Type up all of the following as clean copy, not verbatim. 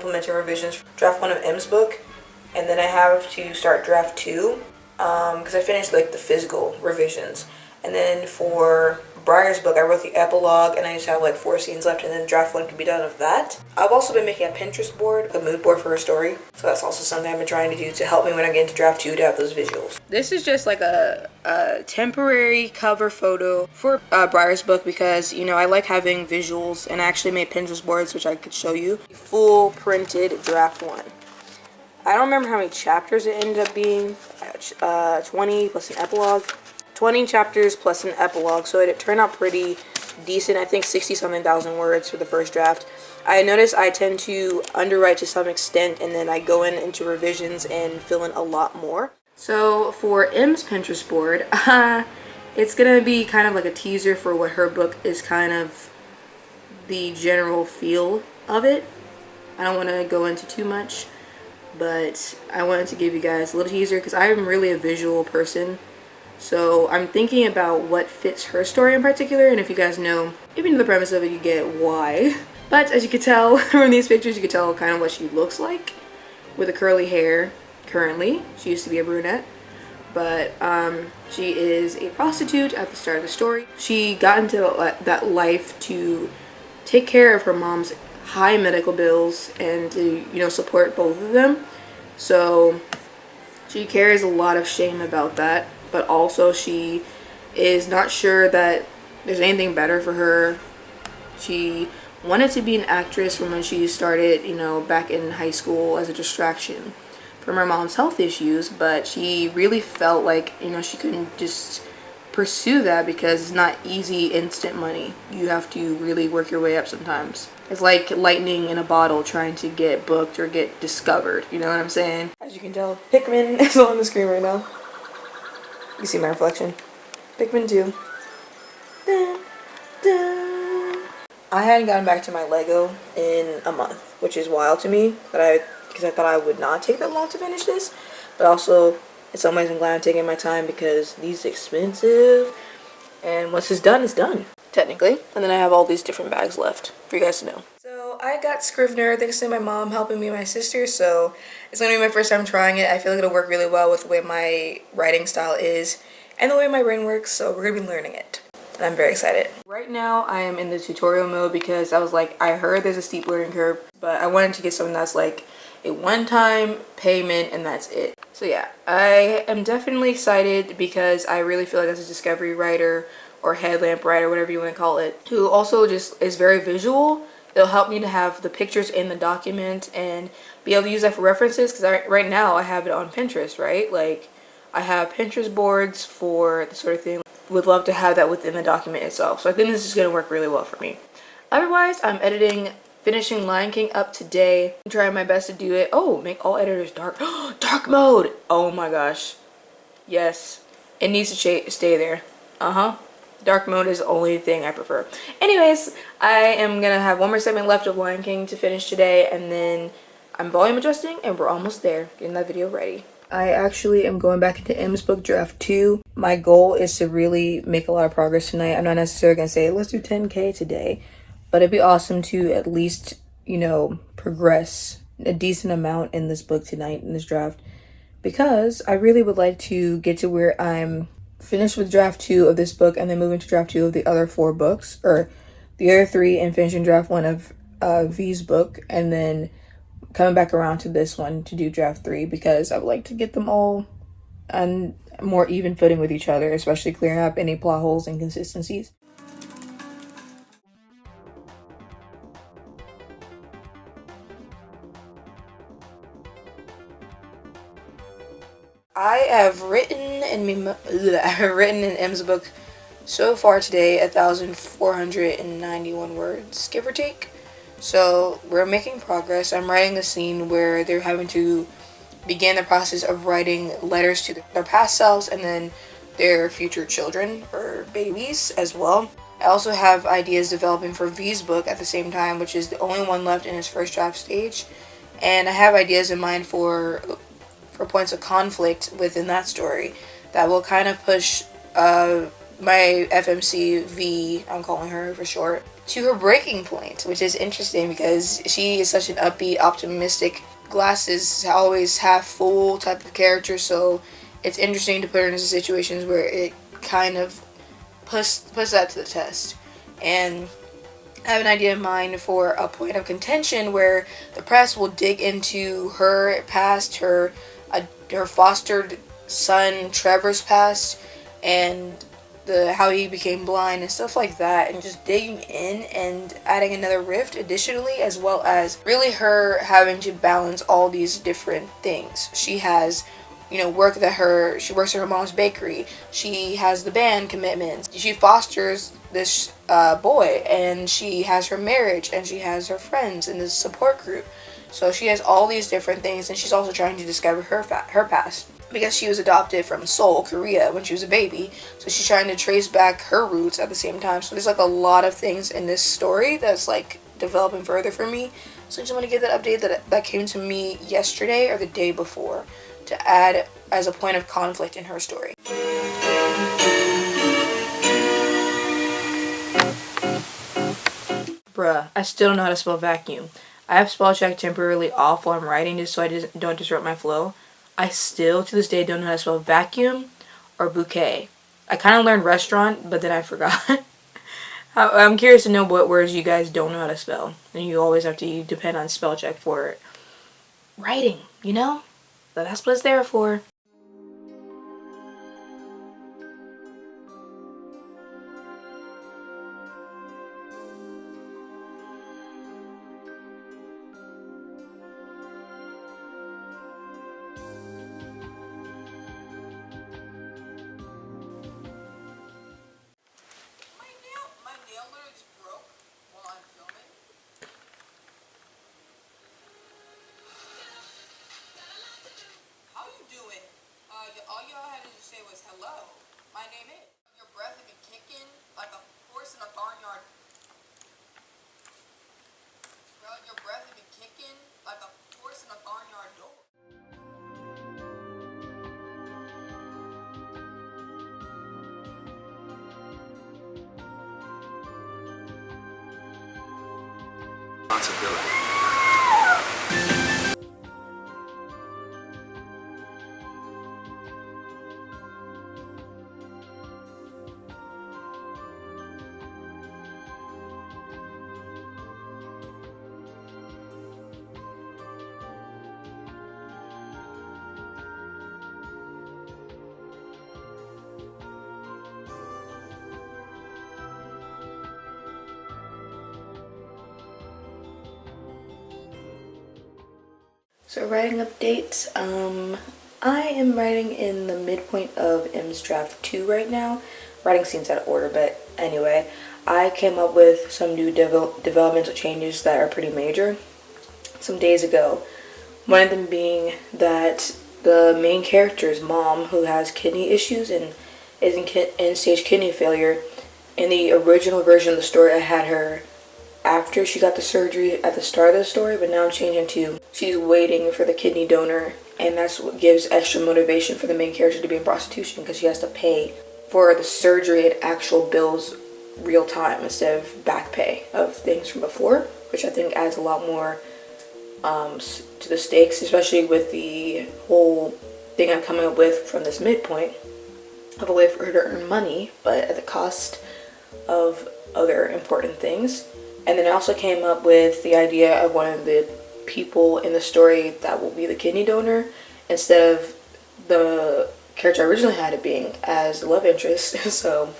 implementing revisions for draft 1 of M's book, and then I have to start draft 2 because I finished like the physical revisions. And then for Briar's book, I wrote the epilogue, and I just have like 4 scenes left, and then draft 1 can be done of that. I've also been making a Pinterest board, a mood board for her story, so that's also something I've been trying to do to help me when I get into draft 2 to have those visuals. This is just like a temporary cover photo for Briar's book because, you know, I like having visuals, and I actually made Pinterest boards, which I could show you. Full printed draft 1. I don't remember how many chapters it ended up being, 20 plus an epilogue. 20 chapters plus an epilogue, so it turned out pretty decent. I think 60-something thousand words for the first draft. I noticed I tend to underwrite to some extent, and then I go into revisions and fill in a lot more. So for M's Pinterest board, it's gonna be kind of like a teaser for what her book is, kind of the general feel of it. I don't want to go into too much, but I wanted to give you guys a little teaser because I'm really a visual person. So I'm thinking about what fits her story in particular, and if you guys know, even the premise of it, you get why. But as you can tell from these pictures, you can tell kind of what she looks like with the curly hair currently. She used to be a brunette, but she is a prostitute at the start of the story. She got into that life to take care of her mom's high medical bills and to, you know, support both of them. So she carries a lot of shame about that. But also she is not sure that there's anything better for her. She wanted to be an actress from when she started, you know, back in high school as a distraction from her mom's health issues, but she really felt like, you know, she couldn't just pursue that because it's not easy, instant money. You have to really work your way up sometimes. It's like lightning in a bottle trying to get booked or get discovered, you know what I'm saying? As you can tell, Pikmin is on the screen right now. You see my reflection. Pikmin 2. Dun, dun. I hadn't gotten back to my Lego in a month, which is wild to me, because I thought I would not take that long to finish this. But also, in some ways I'm glad I'm taking my time because these are expensive, and once it's done, technically. And then I have all these different bags left for you guys to know. So I got Scrivener thanks to my mom helping me and my sister, so it's going to be my first time trying it. I feel like it'll work really well with the way my writing style is and the way my brain works, so we're going to be learning it. And I'm very excited. Right now I am in the tutorial mode because I was like, I heard there's a steep learning curve, but I wanted to get something that's like a one-time payment and that's it. So yeah, I am definitely excited because I really feel like as a discovery writer or headlamp writer, whatever you want to call it, who also just is very visual, it'll help me to have the pictures in the document and be able to use that for references, because right now I have it on Pinterest, right? Like, I have Pinterest boards for the sort of thing. Would love to have that within the document itself. So I think this is going to work really well for me. Otherwise, I'm finishing Lion King up today. I'm trying my best to do it. Oh, make all editors dark. Dark mode! Oh my gosh. Yes. It needs to stay there. Dark mode is the only thing I prefer. Anyways, I am gonna have one more segment left of Lion King to finish today, and then I'm volume adjusting and we're almost there, getting that video ready. I actually am going back into M's book draft 2. My goal is to really make a lot of progress tonight. I'm not necessarily gonna say let's do 10K today, but it'd be awesome to at least, you know, progress a decent amount in this book tonight, in this draft, because I really would like to get to where I'm finished with draft 2 of this book and then move into draft 2 of the other 4 books, or the other 3, and finishing draft 1 of V's book, and then coming back around to this one to do draft 3, because I would like to get them all on more even footing with each other, especially clearing up any plot holes and inconsistencies. I have written in M's book so far today 1,491 words, give or take. So we're making progress. I'm writing the scene where they're having to begin the process of writing letters to their past selves and then their future children or babies as well. I also have ideas developing for V's book at the same time, which is the only one left in its first draft stage. And I have ideas in mind for points of conflict within that story that will kind of push my FMC V, I'm calling her for short, to her breaking point, which is interesting because she is such an upbeat, optimistic, glasses always half full type of character, so it's interesting to put her into situations where it kind of puts that to the test. And I have an idea in mind for a point of contention where the press will dig into her past, her fostered son Trevor's past, and how he became blind and stuff like that, and just digging in and adding another rift additionally, as well as really her having to balance all these different things. She has, she works at her mom's bakery. She has the band commitments. She fosters this boy, and she has her marriage, and she has her friends in this support group. So she has all these different things, and she's also trying to discover her past because she was adopted from Seoul, Korea when she was a baby. So she's trying to trace back her roots at the same time. So there's like a lot of things in this story that's like developing further for me. So I just want to give that update that came to me yesterday or the day before to add as a point of conflict in her story. Bruh, I still don't know how to spell vacuum. I have spell check temporarily off while I'm writing just so I don't disrupt my flow. I still, to this day, don't know how to spell vacuum or bouquet. I kind of learned restaurant, but then I forgot. I'm curious to know what words you guys don't know how to spell. And you always have to depend on spell check for writing, But that's what it's there for. All y'all had to say was hello. My name is. Your breath would be kicking like a horse in a barnyard. Bro, your breath would be kicking like a horse in a barnyard door. Responsibility. So writing updates, I am writing in the midpoint of M's draft 2 right now. Writing scenes out of order, but anyway, I came up with some new developmental changes that are pretty major some days ago. One of them being that the main character's mom, who has kidney issues and is in end-stage kidney failure, in the original version of the story I had her after she got the surgery at the start of the story, but now I'm changing to she's waiting for the kidney donor, and that's what gives extra motivation for the main character to be in prostitution, because she has to pay for the surgery and actual bills real time instead of back pay of things from before, which I think adds a lot more to the stakes, especially with the whole thing I'm coming up with from this midpoint of a way for her to earn money, but at the cost of other important things. And then I also came up with the idea of one of the people in the story that will be the kidney donor instead of the character I originally had it being as the love interest. So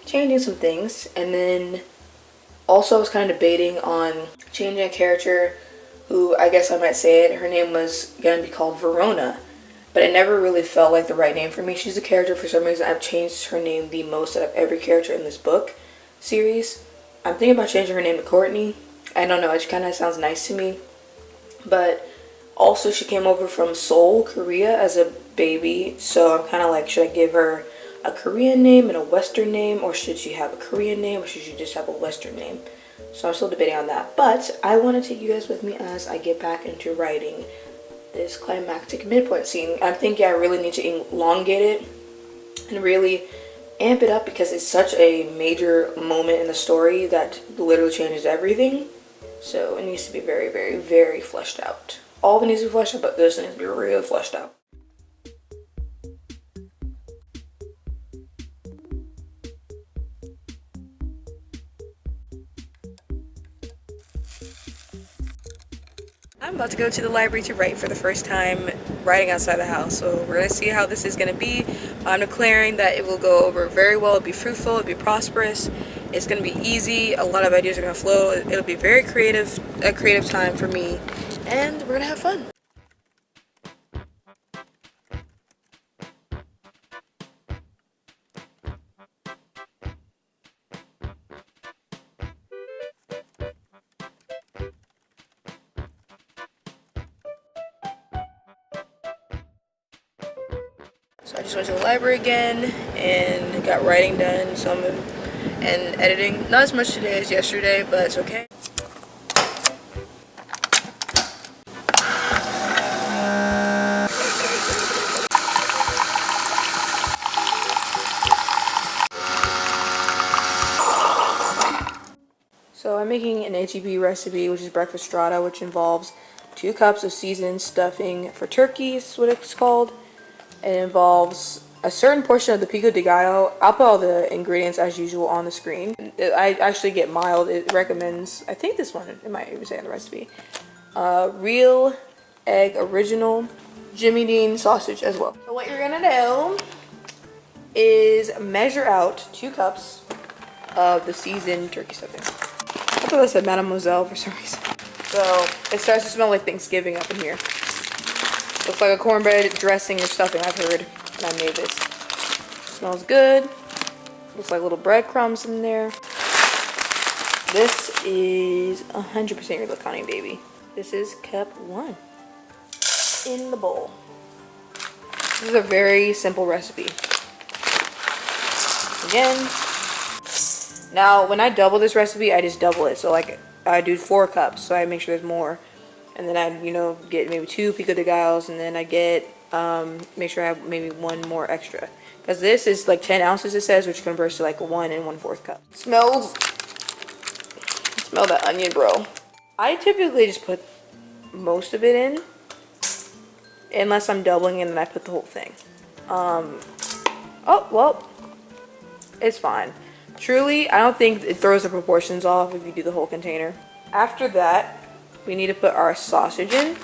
changing some things. And then also I was kind of debating on changing a character who, I guess I might say it, her name was going to be called Verona, but it never really felt like the right name for me. She's a character, for some reason I've changed her name the most out of every character in this book series. I'm thinking about changing her name to Courtney. I don't know, it kind of sounds nice to me. But also she came over from Seoul, Korea as a baby, so I'm kind of like, should I give her a Korean name and a Western name, or should she have a Korean name, or should she just have a Western name? So I'm still debating on that. But I want to take you guys with me as I get back into writing this climactic midpoint scene. I'm thinking I really need to elongate it and really amp it up because it's such a major moment in the story that literally changes everything. So it needs to be very, very, very fleshed out. All of it needs to be fleshed out, but this needs to be really fleshed out. I'm about to go to the library to write for the first time, writing outside the house. So we're gonna see how this is gonna be. I'm declaring that it will go over very well. It'll be fruitful, it'll be prosperous. It's gonna be easy. A lot of ideas are gonna flow. It'll be very creative, a creative time for me. And we're gonna have fun. So I just went to the library again and got writing done, and editing. Not as much today as yesterday, but it's okay. So I'm making an HEB recipe, which is breakfast strata, which involves 2 cups of seasoned stuffing for turkeys, what it's called. It involves a certain portion of the pico de gallo. I'll put all the ingredients as usual on the screen. I actually get mild. It recommends, I think this one, it might even say on the recipe, real egg original Jimmy Dean sausage as well. So what you're gonna do is measure out 2 cups of the seasoned turkey stuffing. I thought that said Mademoiselle for some reason. So it starts to smell like Thanksgiving up in here. Looks like a cornbread dressing or stuffing, I've heard, and I made this. Smells good. Looks like little breadcrumbs in there. This is 100% your Lacani, baby. This is cup 1 in the bowl. This is a very simple recipe. Again, now when I double this recipe, I just double it. So like I do 4 cups, so I make sure there's more. And then I, get maybe 2 pico de gallos, and then I get, make sure I have maybe 1 more extra. Because this is like 10 ounces, it says, which converts to like 1 1/4 cup. Smell that onion, bro. I typically just put most of it in, unless I'm doubling, and then I put the whole thing. Oh, well, it's fine. Truly, I don't think it throws the proportions off if you do the whole container. After that, we need to put our sausage in,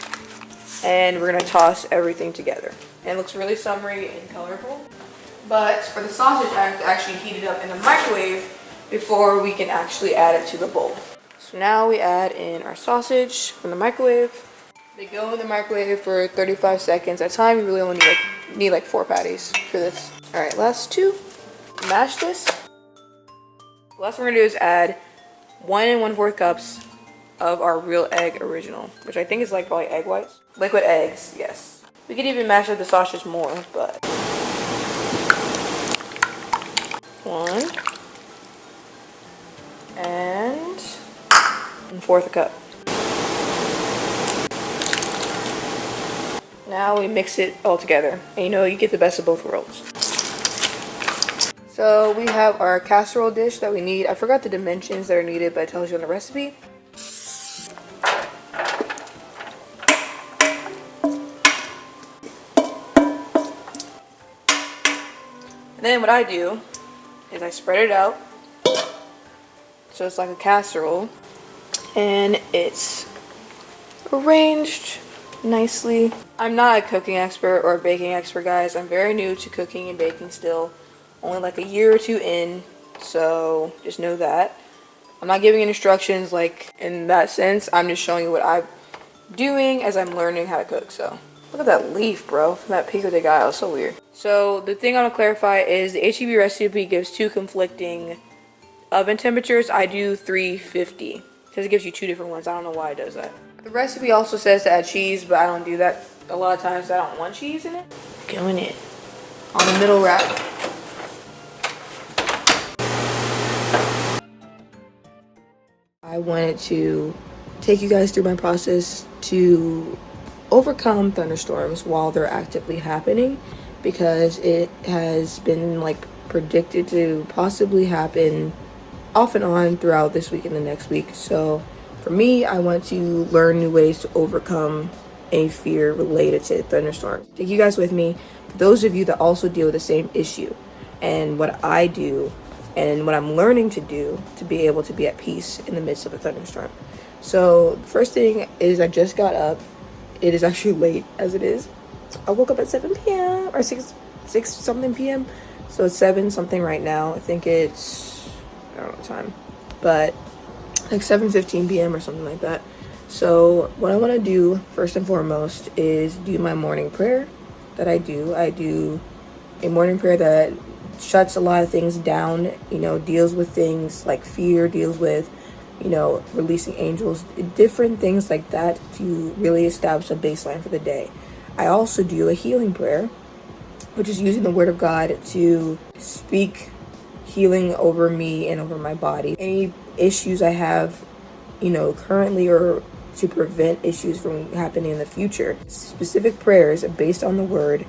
and we're gonna toss everything together. And it looks really summery and colorful. But for the sausage, I have to actually heat it up in the microwave before we can actually add it to the bowl. So now we add in our sausage from the microwave. They go in the microwave for 35 seconds at a time. You really only need like 4 patties for this. All right, last 2. Mash this. The last thing we're gonna do is add 1 1/4 cups of our real egg original, which I think is like probably egg whites. Liquid eggs, yes. We could even mash up the sausage more, but 1 and 1/4 cup. Now we mix it all together, and you get the best of both worlds. So we have our casserole dish that we need. I forgot the dimensions that are needed, but it tells you on the recipe. And then what I do is I spread it out so it's like a casserole, and it's arranged nicely. I'm not a cooking expert or a baking expert, guys. I'm very new to cooking and baking still, only like a year or 2 in, so just know that. I'm not giving instructions like in that sense. I'm just showing you what I'm doing as I'm learning how to cook. So look at that leaf, bro, from that pico de gallo. So weird. So the thing I want to clarify is the HEB recipe gives 2 conflicting oven temperatures. I do 350 because it gives you 2 different ones. I don't know why it does that. The recipe also says to add cheese, but I don't do that a lot of times. I don't want cheese in it. Going in on the middle rack. I wanted to take you guys through my process to overcome thunderstorms while they're actively happening, because it has been like predicted to possibly happen off and on throughout this week and the next week. So for me, I want to learn new ways to overcome any fear related to thunderstorms. Take you guys with me, for those of you that also deal with the same issue, and what I do and what I'm learning to do to be able to be at peace in the midst of a thunderstorm. So the first thing is, I just got up. It is actually late as it is. I woke up at 7 p.m. or 6 something p.m. So it's 7 something right now. I think it's, I don't know what time, but like 7:15 p.m. or something like that. So what I want to do first and foremost is do my morning prayer that I do. I do a morning prayer that shuts a lot of things down, deals with things like fear, deals with, releasing angels, different things like that to really establish a baseline for the day. I also do a healing prayer, which is using the word of God to speak healing over me and over my body. Any issues I have, currently, or to prevent issues from happening in the future. Specific prayers based on the word,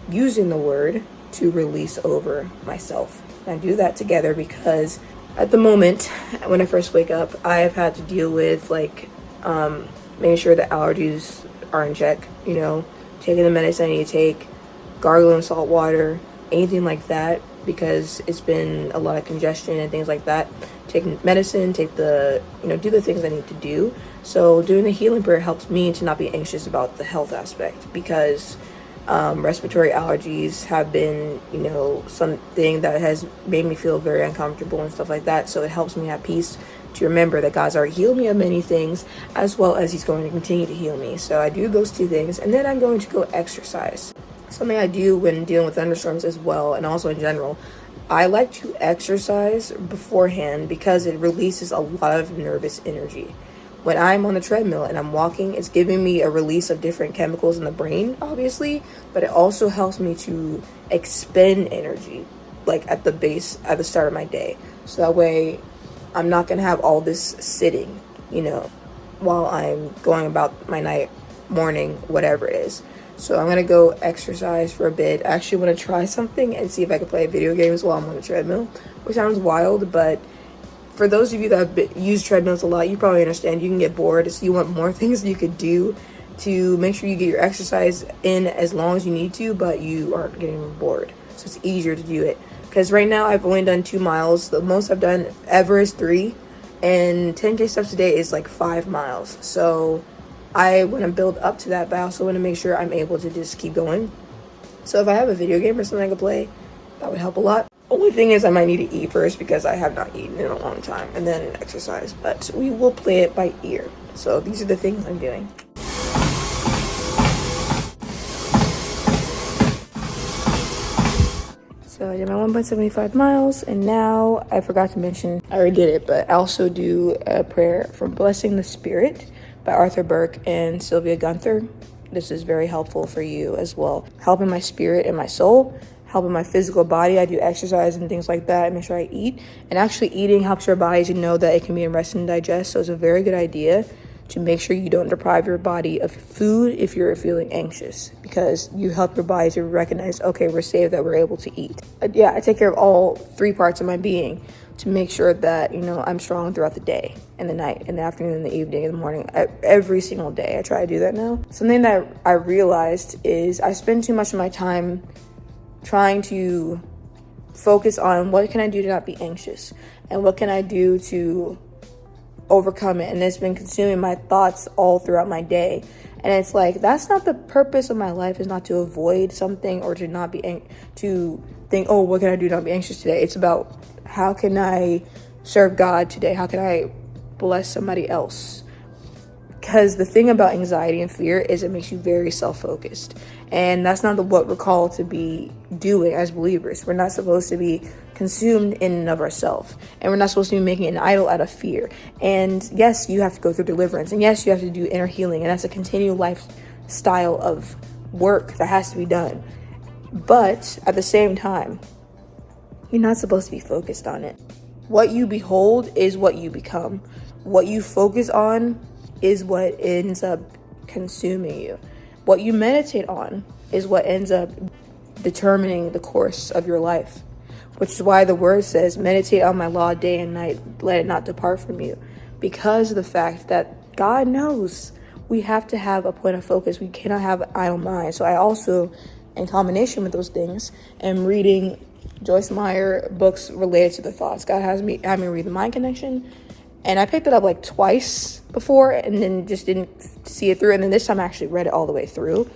using the word to release over myself. And I do that together because at the moment, when I first wake up, I have had to deal with making sure that allergies are in check, taking the medicine I need to take, gargling salt water, anything like that, because it's been a lot of congestion and things like that. Taking medicine, do the things I need to do. So doing the healing prayer helps me to not be anxious about the health aspect, because respiratory allergies have been, something that has made me feel very uncomfortable and stuff like that. So it helps me have peace to remember that God's already healed me of many things, as well as he's going to continue to heal me. So I do those 2 things, and then I'm going to go exercise. Something I do when dealing with thunderstorms as well, and also in general, I like to exercise beforehand because it releases a lot of nervous energy. When I'm on the treadmill and I'm walking, it's giving me a release of different chemicals in the brain, obviously, but it also helps me to expend energy, like at the start of my day. So that way I'm not going to have all this sitting, while I'm going about my night, morning, whatever it is. So I'm going to go exercise for a bit. I actually want to try something and see if I can play video games while I'm on the treadmill, which sounds wild, but for those of you that have used treadmills a lot, you probably understand you can get bored. So you want more things you could do to make sure you get your exercise in as long as you need to, but you aren't getting bored. So it's easier to do it. Because right now I've only done 2 miles. The most I've done ever is 3. And 10K steps a day is like 5 miles. So I want to build up to that, but I also want to make sure I'm able to just keep going. So if I have a video game or something I could play, that would help a lot. Only thing is I might need to eat first because I have not eaten in a long time, and then exercise. But we will play it by ear. So these are the things I'm doing. So I did my 1.75 miles, and now I forgot to mention, I already did it, but I also do a prayer from Blessing the Spirit by Arthur Burke and Sylvia Gunther. This is very helpful for you as well. Helping my spirit and my soul, helping my physical body. I do exercise and things like that. I make sure I eat. And actually eating helps your body to know that it can be in rest and digest. So it's a very good idea to make sure you don't deprive your body of food if you're feeling anxious, because you help your body to recognize, okay, we're safe, that we're able to eat. I take care of all 3 parts of my being to make sure that, I'm strong throughout the day and the night and the afternoon and the evening and the morning, every single day. I try to do that now. Something that I realized is I spend too much of my time trying to focus on what can I do to not be anxious and what can I do to overcome it. And it's been consuming my thoughts all throughout my day. And it's like, that's not the purpose of my life, is not to avoid something or to not be to think, oh, what can I do to not be anxious today? It's about, how can I serve God today? How can I bless somebody else? Because the thing about anxiety and fear is it makes you very self-focused. And that's not what we're called to be doing as believers. We're not supposed to be consumed in and of ourselves. And we're not supposed to be making an idol out of fear. And yes, you have to go through deliverance. And yes, you have to do inner healing. And that's a continual lifestyle of work that has to be done. But at the same time, you're not supposed to be focused on it. What you behold is what you become. What you focus on is what ends up consuming you. What you meditate on is what ends up determining the course of your life. which is why the word says, meditate on my law day and night, let it not depart from you. Because of the fact that God knows we have to have a point of focus. We cannot have an idle mind. So I also, in combination with those things, am reading Joyce Meyer books related to the thoughts. God has me read The Mind Connection, and I picked it up like twice before and then just didn't see it through. And then this time I actually read it all the way through.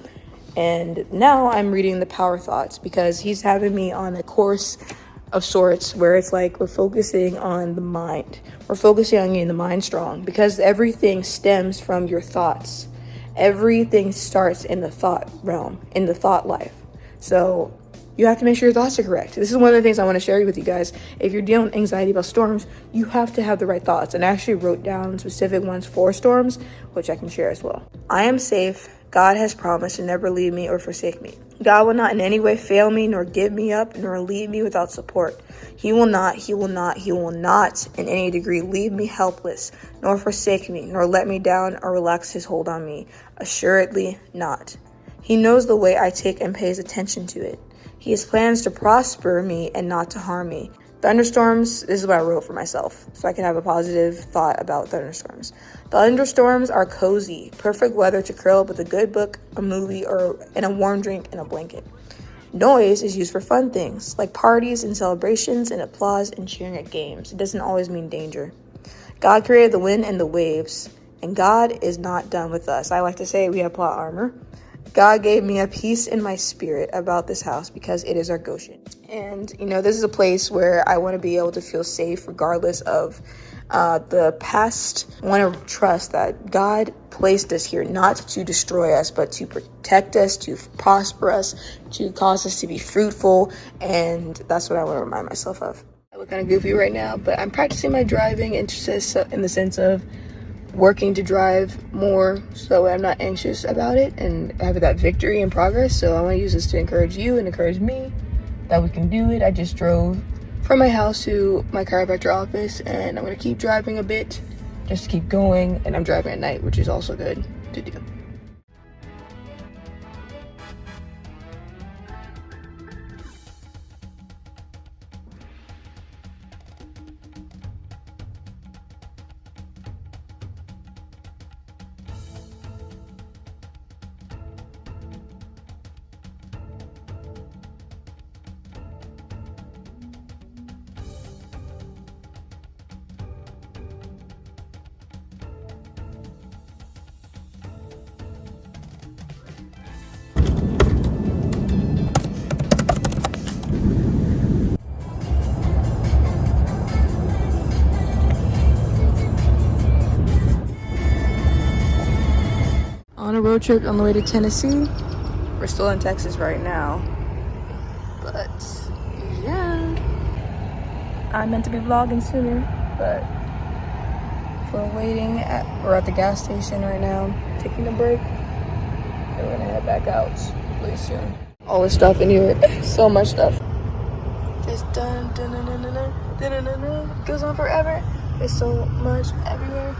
And now I'm reading The Power Thoughts because he's having me on a course of sorts where it's like we're focusing on the mind. We're focusing on getting the mind strong because everything stems from your thoughts. Everything starts in the thought realm, in the thought life. So you have to make sure your thoughts are correct. This is one of the things I want to share with you guys. If you're dealing with anxiety about storms, you have to have the right thoughts. And I actually wrote down specific ones for storms, which I can share as well. I am safe. God has promised to never leave me or forsake me. God will not in any way fail me, nor give me up, nor leave me without support. He will not in any degree leave me helpless, nor forsake me, nor let me down or relax his hold on me. Assuredly not. He knows the way I take and pays attention to it. He has plans to prosper me and not to harm me. Thunderstorms, this is what I wrote for myself, so I can have a positive thought about thunderstorms. Thunderstorms are cozy, perfect weather to curl up with a good book, a movie, and a warm drink and a blanket. Noise is used for fun things, like parties and celebrations and applause and cheering at games. It doesn't always mean danger. God created the wind and the waves, and God is not done with us. I like to say we have plot armor. God gave me a peace in my spirit about this house because it is our Goshen. And, this is a place where I want to be able to feel safe regardless of the past. I want to trust that God placed us here not to destroy us, but to protect us, to prosper us, to cause us to be fruitful. And that's what I want to remind myself of. I look kind of goofy right now, but I'm practicing my driving in the sense of working to drive more so I'm not anxious about it and have that victory and progress. So I want to use this to encourage you and encourage me that we can do it. I just drove from my house to my chiropractor office and I'm going to keep driving a bit just to keep going, and I'm driving at night, which is also good to do. On a road trip on the way to Tennessee. We're still in Texas right now, but yeah, I meant to be vlogging sooner, but we're at the gas station right now, taking a break, and we're gonna head back out really soon. All this stuff in here, so much stuff. Just goes on forever. There's so much everywhere,